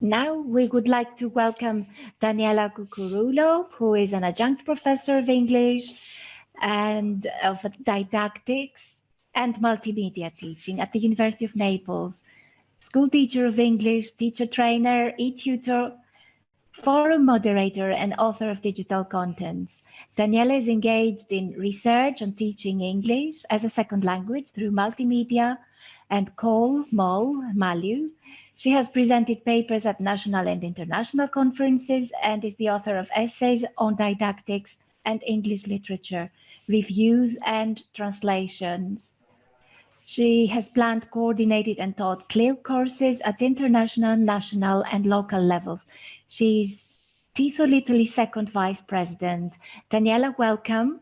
Now we would like to welcome Daniela Cuccurrulo, who is an adjunct professor of English and of didactics and multimedia teaching at the University of Naples, school teacher of English, teacher trainer, e-tutor, forum moderator, and author of digital contents. Daniela is engaged in research on teaching English as a second language through multimedia and MALU. She has presented papers at national and international conferences and is the author of essays on didactics and English literature, reviews and translations. She has planned, coordinated and taught CLIL courses at international, national and local levels. She's TESOL Italy second vice president. Daniela, welcome.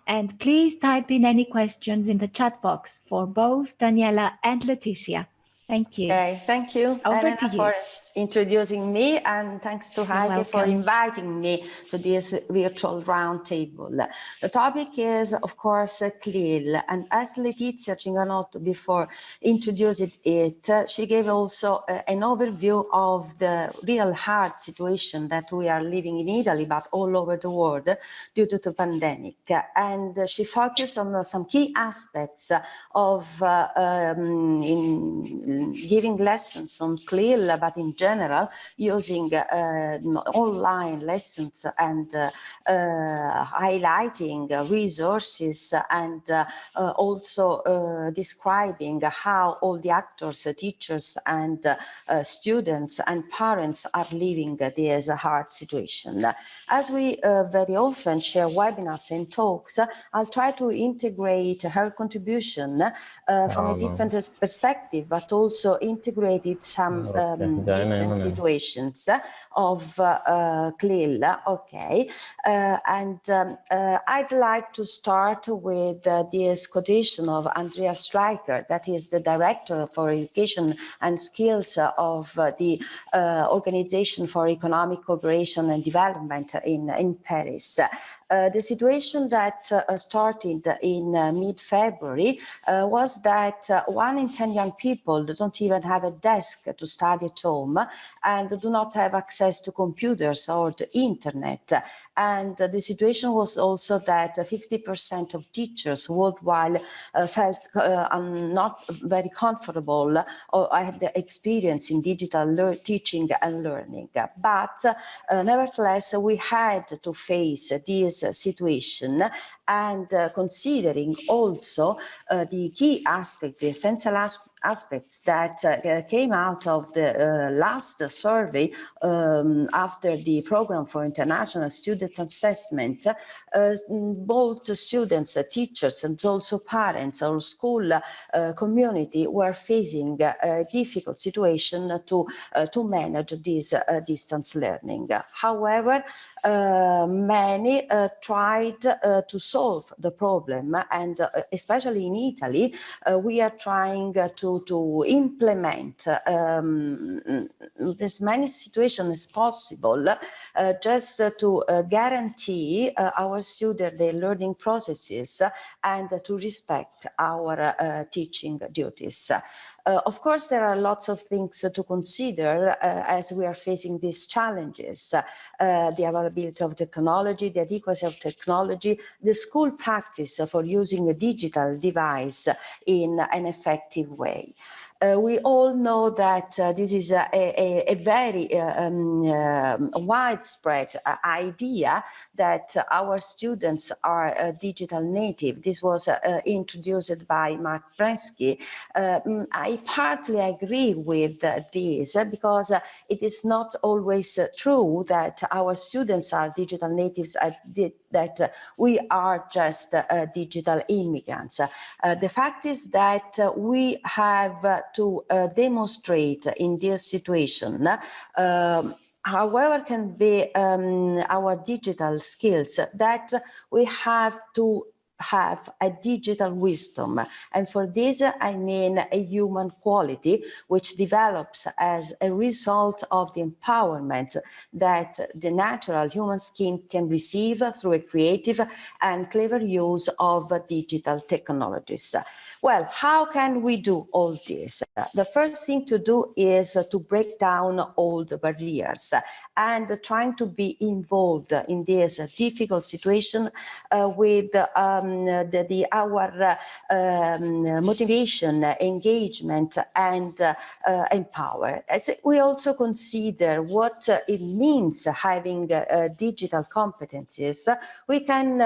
And please type in any questions in the chat box for both Daniela and Leticia. Thank you. Okay, thank you, Elena, for introducing me, and thanks to Heike for inviting me to this virtual roundtable. The topic is, of course, CLIL, and as Letizia Cinganotto before introduced it, she gave also an overview of the real hard situation that we are living in Italy, but all over the world due to the pandemic. And she focused on some key aspects of in giving lessons on CLIL, but in general, using online lessons and highlighting resources and also describing how all the actors, teachers and students and parents are living this hard situation. As we very often share webinars and talks, I'll try to integrate her contribution from a different perspective, but also integrated some different situations of CLIL. Okay, and I'd like to start with this quotation of Andrea Streicher, that is the Director for Education and Skills of the Organization for Economic Cooperation and Development in Paris. The situation that started in mid-February was that 1 in 10 young people don't even have a desk to study at home and do not have access to computers or the internet. And the situation was also that 50% of teachers worldwide felt not very comfortable or had the experience in digital teaching and learning. But nevertheless, we had to face this situation, and considering also the key aspect, the essential aspects that came out of the last survey after the Program for International Student Assessment, both students, teachers and also parents or school community were facing a difficult situation to manage this distance learning. However, many tried to solve the problem, and especially in Italy, we are trying to implement as many situations as possible just to guarantee our students their learning processes and to respect our teaching duties. Of course, there are lots of things to consider as we are facing these challenges. The availability of technology, the adequacy of technology, the school practice for using a digital device in an effective way. We all know that this is a very widespread idea that our students are digital native. This was introduced by Mark Prensky. I partly agree with this because it is not always true that our students are digital natives, that we are just digital immigrants. The fact is that we have to demonstrate in this situation however can be our digital skills, that we have to have a digital wisdom. And for this, I mean a human quality which develops as a result of the empowerment that the natural human skin can receive through a creative and clever use of digital technologies. Well, how can we do all this? The first thing to do is to break down all the barriers and trying to be involved in this difficult situation with our motivation, engagement, and power. As we also consider what it means having digital competencies, we can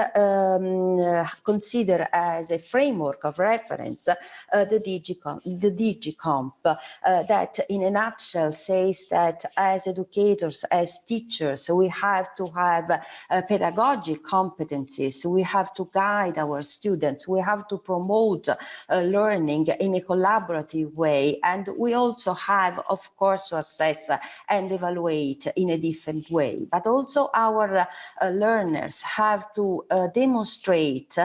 consider as a framework of reference the DigiComp that in a nutshell says that as educators, as teachers, we have to have pedagogic competencies, we have to guide our students, we have to promote learning in a collaborative way, and we also have, of course, to assess and evaluate in a different way. But also our learners have to demonstrate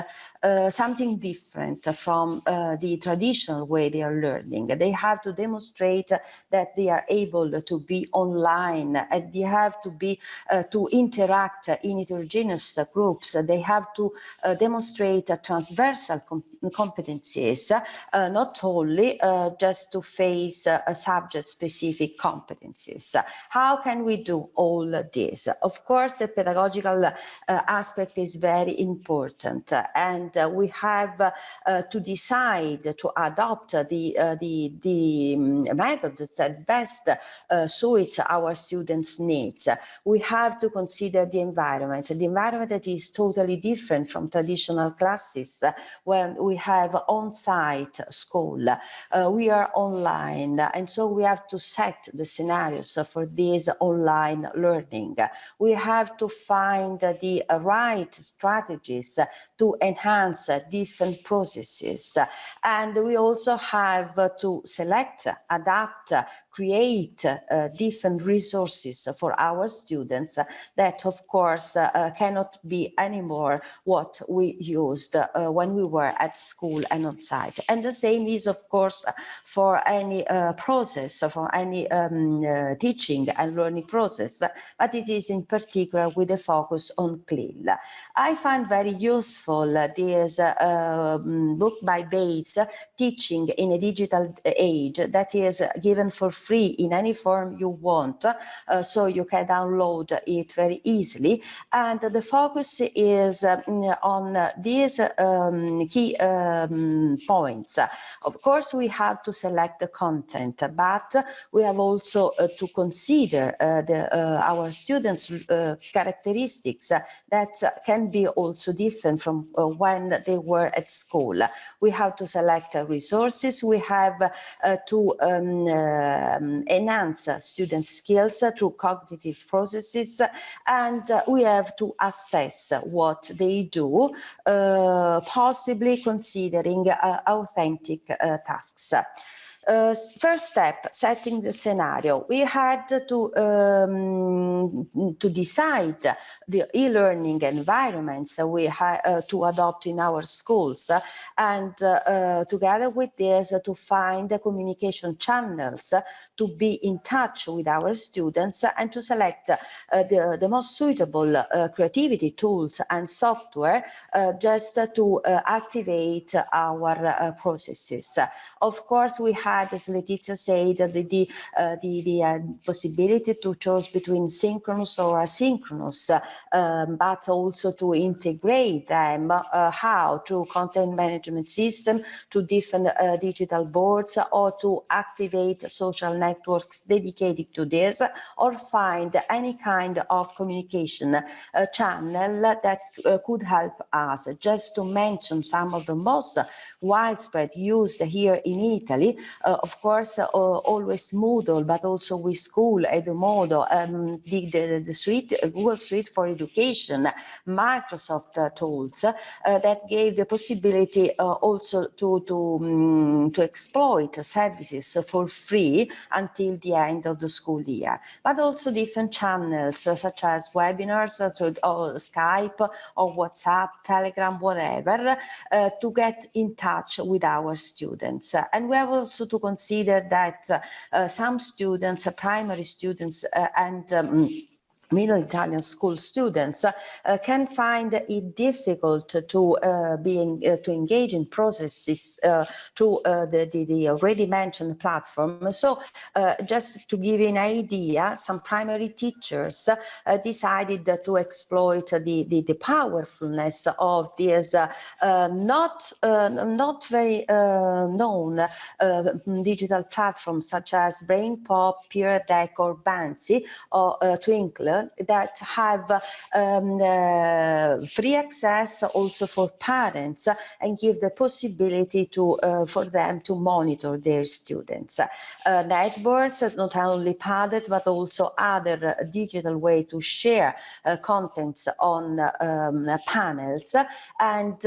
something different from the traditional way they are learning. They have to demonstrate that they are able to be online, and they have to be to interact in heterogeneous groups. They have to demonstrate transversal competencies, not only just to face subject-specific competencies. How can we do all this? Of course, the pedagogical aspect is very important, and we have to decide to adopt the methods that best suits our students' needs. We have to consider the environment that is totally different from traditional classes where we have on-site school. We are online, and so we have to set the scenarios for this online learning. We have to find the right strategies to enhance different processes. And we also have to select, adapt, create different resources for our students that, of course, cannot be anymore what we used when we were at school and on site. And the same is, of course, for any process, for any teaching and learning process, but it is in particular with a focus on CLIL. I find very useful this book by Bates, Teaching in a Digital Age, that is given for free in any form you want, so you can download it very easily. And the focus is on these key points. Of course, we have to select the content, but we have also to consider our students' characteristics that can be also different from when they were at school. We have to select resources. We have to enhance student skills through cognitive processes, and we have to assess what they do, possibly considering authentic tasks. First step, setting the scenario. We had to decide the e-learning environments we had to adopt in our schools, and together with this, to find the communication channels to be in touch with our students and to select the most suitable creativity tools and software just to activate our processes. Of course, we had, as Letizia said, the possibility to choose between synchronous or asynchronous, but also to integrate them, how, through content management system, to different digital boards, or to activate social networks dedicated to this, or find any kind of communication channel that could help us. Just to mention some of the most widespread used here in Italy, of course, always Moodle, but also with School, Edumodo, the suite, Google Suite for Education, Microsoft tools that gave the possibility also to exploit services for free until the end of the school year. But also different channels such as webinars, or Skype, or WhatsApp, Telegram, whatever, to get in touch with our students. And we have also to consider that some students, primary students, and middle Italian school students can find it difficult to to engage in processes through the already mentioned platform. So just to give you an idea, some primary teachers decided to exploit the powerfulness of these not very known digital platforms such as BrainPop, Peer Deck, or Bansi, or Twinkle, that have free access also for parents and give the possibility to for them to monitor their students. Networks, not only padded but also other digital way to share contents on panels, and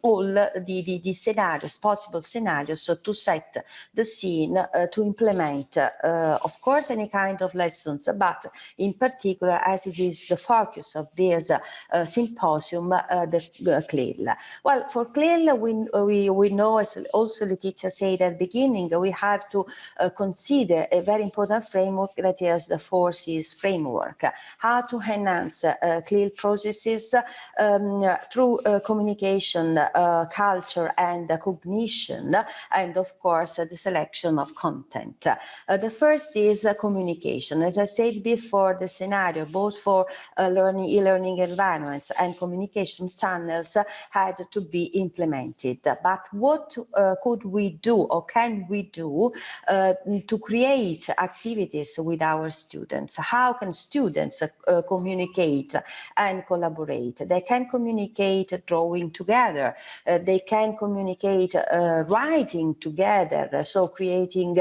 all the scenarios, possible scenarios, so to set the scene to implement, of course, any kind of lessons, but in particular, as it is the focus of this symposium, the CLIL. Well, for CLIL, we know, as also Letizia said at the beginning, we have to consider a very important framework, that is the 4Cs framework. How to enhance CLIL processes through communication, culture, and cognition, and of course the selection of content. The first is communication. As I said before, the scenario both for e-learning environments and communication channels had to be implemented. But what could we do, or can we do, to create activities with our students? How can students communicate and collaborate? They can communicate drawing together. They can communicate writing together, so creating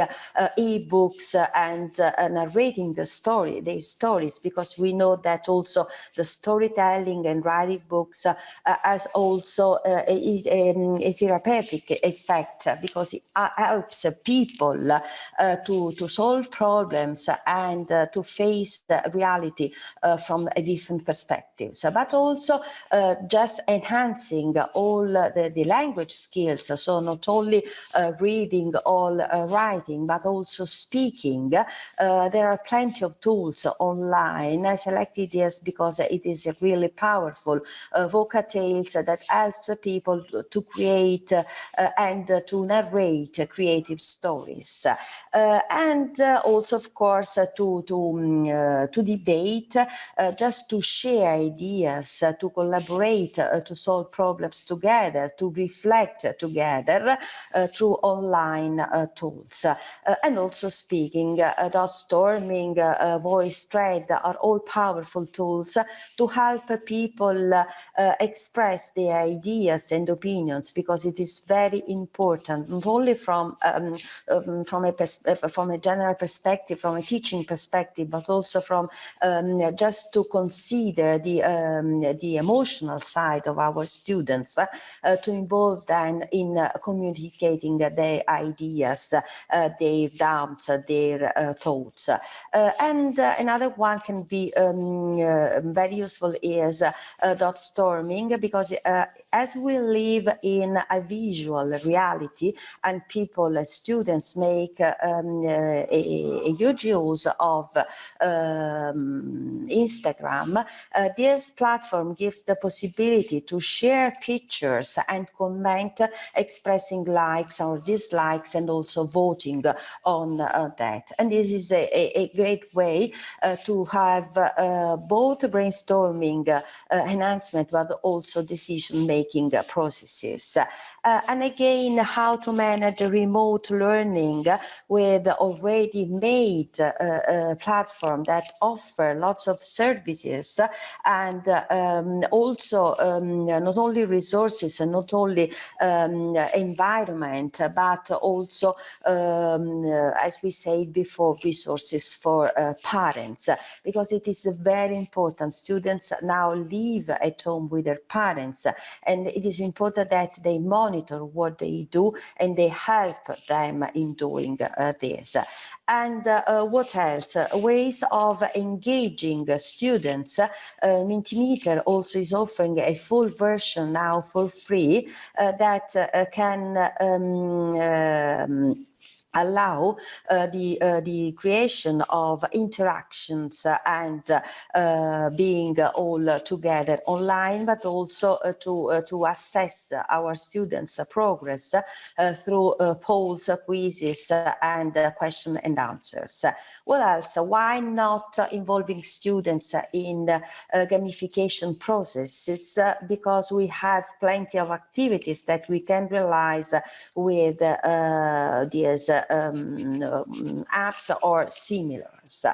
e-books and narrating their stories, because we know that also the storytelling and writing books has also a therapeutic effect, because it helps people to solve problems and to face the reality from a different perspectives, but also just enhancing all the language skills, so not only reading or writing, but also speaking. There are plenty of tools online. I selected this because it is really powerful. Vocatales that helps people to create and to narrate creative stories, and also, of course, to debate, just to share ideas, to collaborate, to solve problems together, to reflect together through online tools, and also speaking. Dot storming, voice thread are all powerful tools to help people express their ideas and opinions, because it is very important, not only from a general perspective, from a teaching perspective, but also from just to consider the emotional side of our students, to involve them in communicating their ideas, their doubts, their thoughts. And another one can be very useful is dot storming, because as we live in a visual reality and people, students, make a huge use of Instagram, this platform gives the possibility to share pictures and comment, expressing likes or dislikes, and also voting on that. And this is a great way to have both brainstorming enhancement, but also decision-making processes. And again, how to manage remote learning with already made platform that offer lots of services, and also not only resources and not only environment, but also, as we said before, resources for parents, because it is very important. Students now live at home with their parents, and it is important that they monitor what they do and they help them in doing this. And what else? Ways of engaging students. Mentimeter also is offering a full version now for free that can allow the creation of interactions and being all together online, but also to assess our students' progress through polls, quizzes, and question and answers. What else? Why not involving students in gamification processes? Because we have plenty of activities that we can realize with these apps or similars.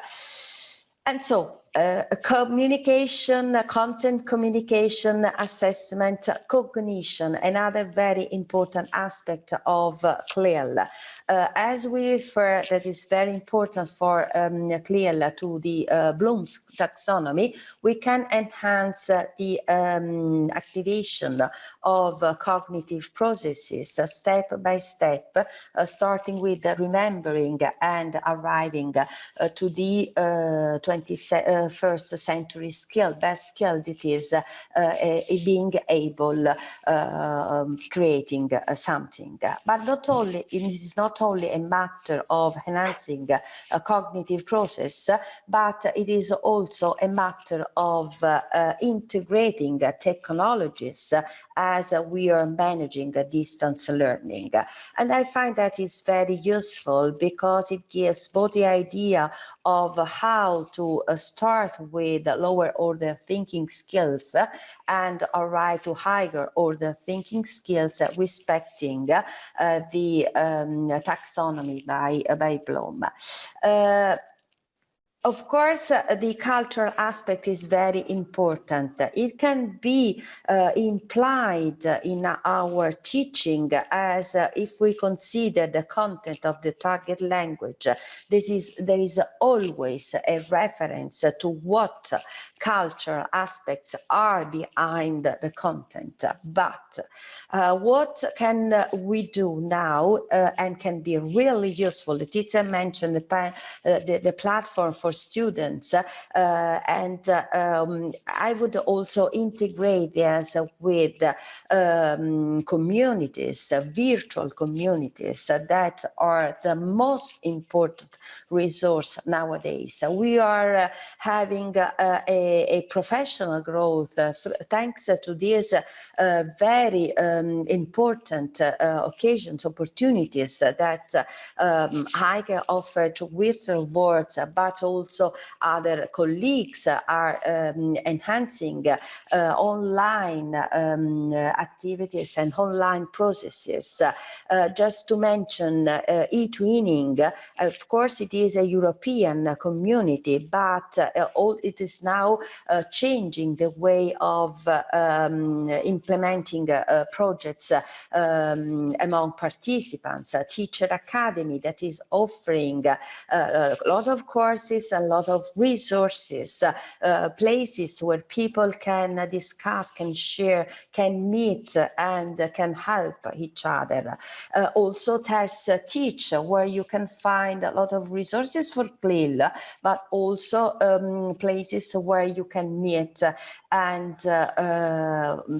And so communication, content communication, assessment, cognition, another very important aspect of CLIL. As we refer, that is very important for CLIL to the Bloom's taxonomy, we can enhance the activation of cognitive processes step by step, starting with remembering and arriving to the 21st century skill, best skill that is being able creating something. But not only, it is not only a matter of enhancing a cognitive process, but it is also a matter of integrating technologies as we are managing distance learning. And I find that is very useful because it gives both the idea of how to start with lower order thinking skills and arrive to higher order thinking skills respecting the taxonomy by Bloom. Of course, the cultural aspect is very important. It can be implied in our teaching as if we consider the content of the target language. There is always a reference to what cultural aspects are behind the content. But what can we do now and can be really useful? The teacher mentioned the platform for students, and I would also integrate this with communities, virtual communities that are the most important resource nowadays. We are having a professional growth thanks to these very important occasions, opportunities that Heike offered to virtual worlds, but also other colleagues are enhancing online activities and online processes. Just to mention e-twinning, of course it is a European community, but it is now changing the way of implementing projects among participants. A teacher academy that is offering a lot of courses, a lot of resources, places where people can discuss, can share, can meet, and can help each other. Also Test Teach, where you can find a lot of resources for CLIL, but also places where you can meet and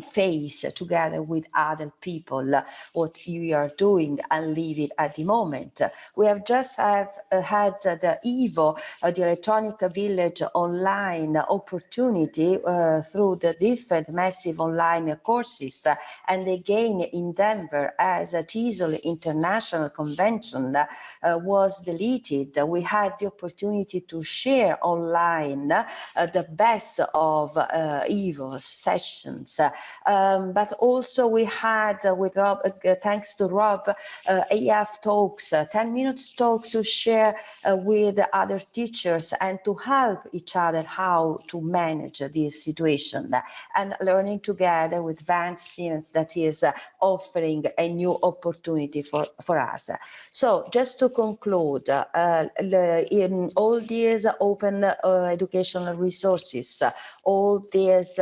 face together with other people what you are doing and leave it at the moment. We have just had the EVO, the Electronic Village online opportunity through the different massive online courses, and again in Denver as a TESOL International Convention was deleted. We had the opportunity to share online the best of EVO's sessions, but also we had with Rob, thanks to Rob, AF talks, 10 minutes talks to share with other teachers and to help each other how to manage this situation, and learning together with Van Siemens that is offering a new opportunity for us. So just to conclude, in all these open educational resources, all these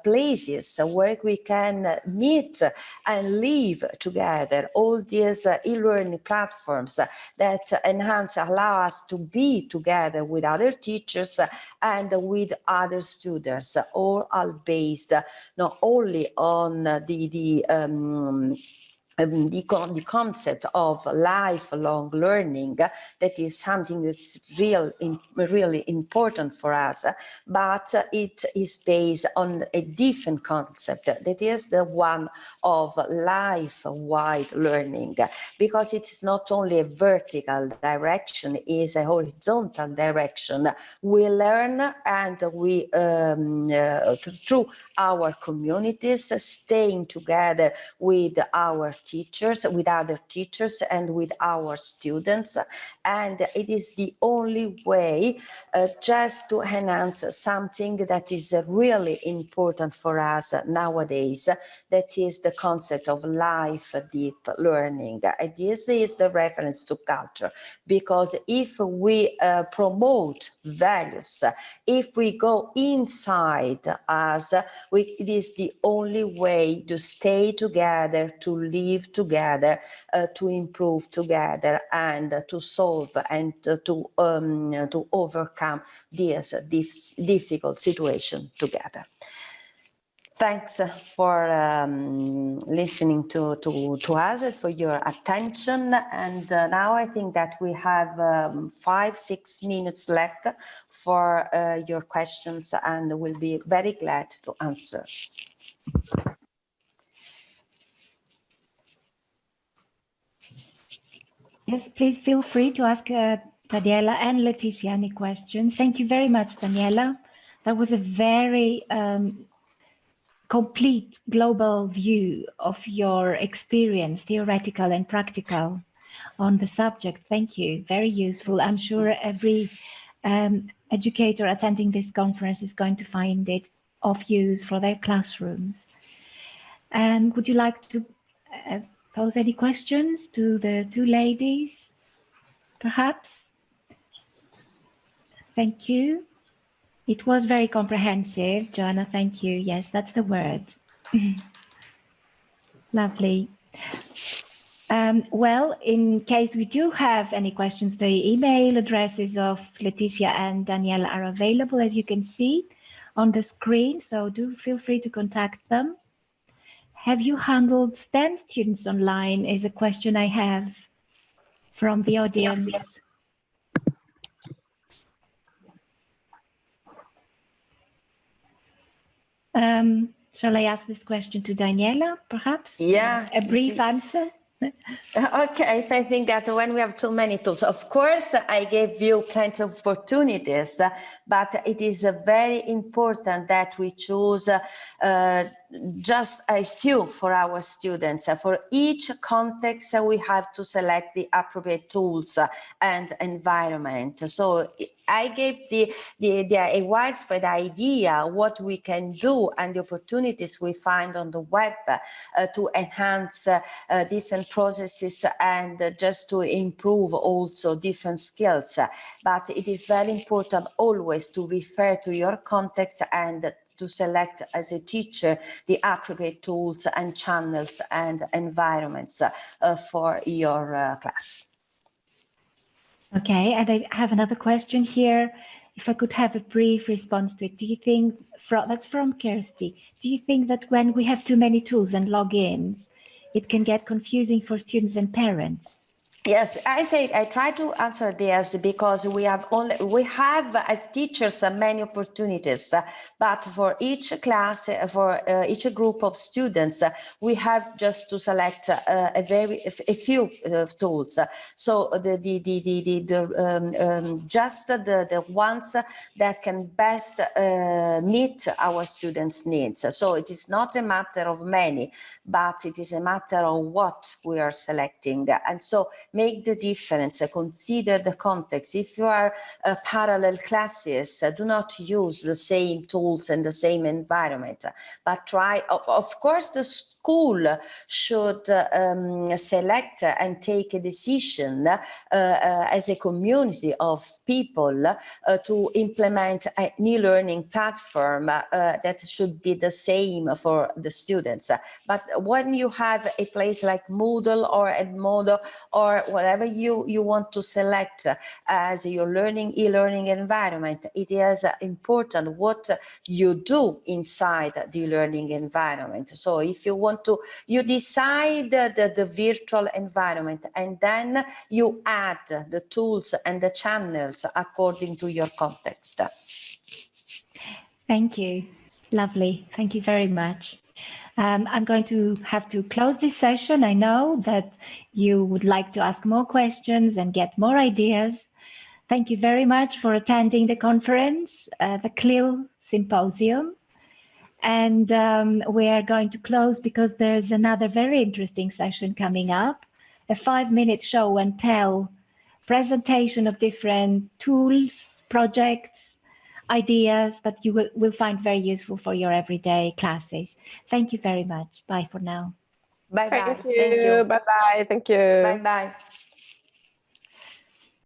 places where we can meet and live together, all these e-learning platforms that enhance, allow us to be together with other teachers and with other students, all are based not only on the the concept of lifelong learning, that is something that's really important for us, but it is based on a different concept, that is the one of life-wide learning, because it is not only a vertical direction, it is a horizontal direction. We learn and we, through our communities, staying together with our teachers, with other teachers, and with our students. And it is the only way just to enhance something that is really important for us nowadays, that is the concept of life deep learning. And this is the reference to culture, because if we promote values, if we go inside us, it is the only way to stay together, to live together, to improve together, and to solve and to overcome this difficult situation together. Thanks for listening to us, for your attention. And now I think that we have 5-6 minutes left for your questions, and we'll be very glad to answer. Yes, please feel free to ask Daniela and Leticia any questions. Thank you very much, Daniela. That was a very complete global view of your experience, theoretical and practical, on the subject. Thank you. Very useful. I'm sure every educator attending this conference is going to find it of use for their classrooms. And would you like to pose any questions to the two ladies, perhaps? Thank you. It was very comprehensive, Joanna. Thank you. Yes, that's the word. Lovely. Well, in case we do have any questions, the email addresses of Leticia and Daniela are available, as you can see on the screen, so do feel free to contact them. Have you handled STEM students online is a question I have from the audience. Shall I ask this question to Daniela, perhaps? Yeah. A brief answer? Okay, I think that when we have too many tools, of course, I gave you plenty of opportunities, but it is very important that we choose just a few for our students. For each context, we have to select the appropriate tools and environment. So I gave a widespread idea what we can do and the opportunities we find on the web to enhance different processes and just to improve also different skills. But it is very important always to refer to your context and to select as a teacher the appropriate tools and channels and environments for your class. Okay, and I have another question here. If I could have a brief response to it, do you think, that's from Kirsty, do you think that when we have too many tools and logins, it can get confusing for students and parents? Yes, I try to answer this because we have as teachers many opportunities, but for each class, for each group of students, we have just to select a few tools. So just the ones that can best meet our students' needs. So it is not a matter of many, but it is a matter of what we are selecting, and so make the difference, consider the context. If you are parallel classes, do not use the same tools and the same environment, but try, of course, the school should select and take a decision as a community of people to implement an e-learning platform that should be the same for the students. But when you have a place like Moodle or Edmodo or whatever you want to select as your e-learning environment, it is important what you do inside the learning environment. So if you want to, you decide the virtual environment, and then you add the tools and the channels according to your context. Thank you. Lovely. Thank you very much. I'm going to have to close this session. I know that you would like to ask more questions and get more ideas. Thank you very much for attending the conference, the CLIL Symposium. And we are going to close because there's another very interesting session coming up, a 5-minute show and tell presentation of different tools, projects, ideas that you will find very useful for your everyday classes. Thank you very much. Bye for now. Bye-bye. Thank you. Bye-bye. Thank you. Bye-bye.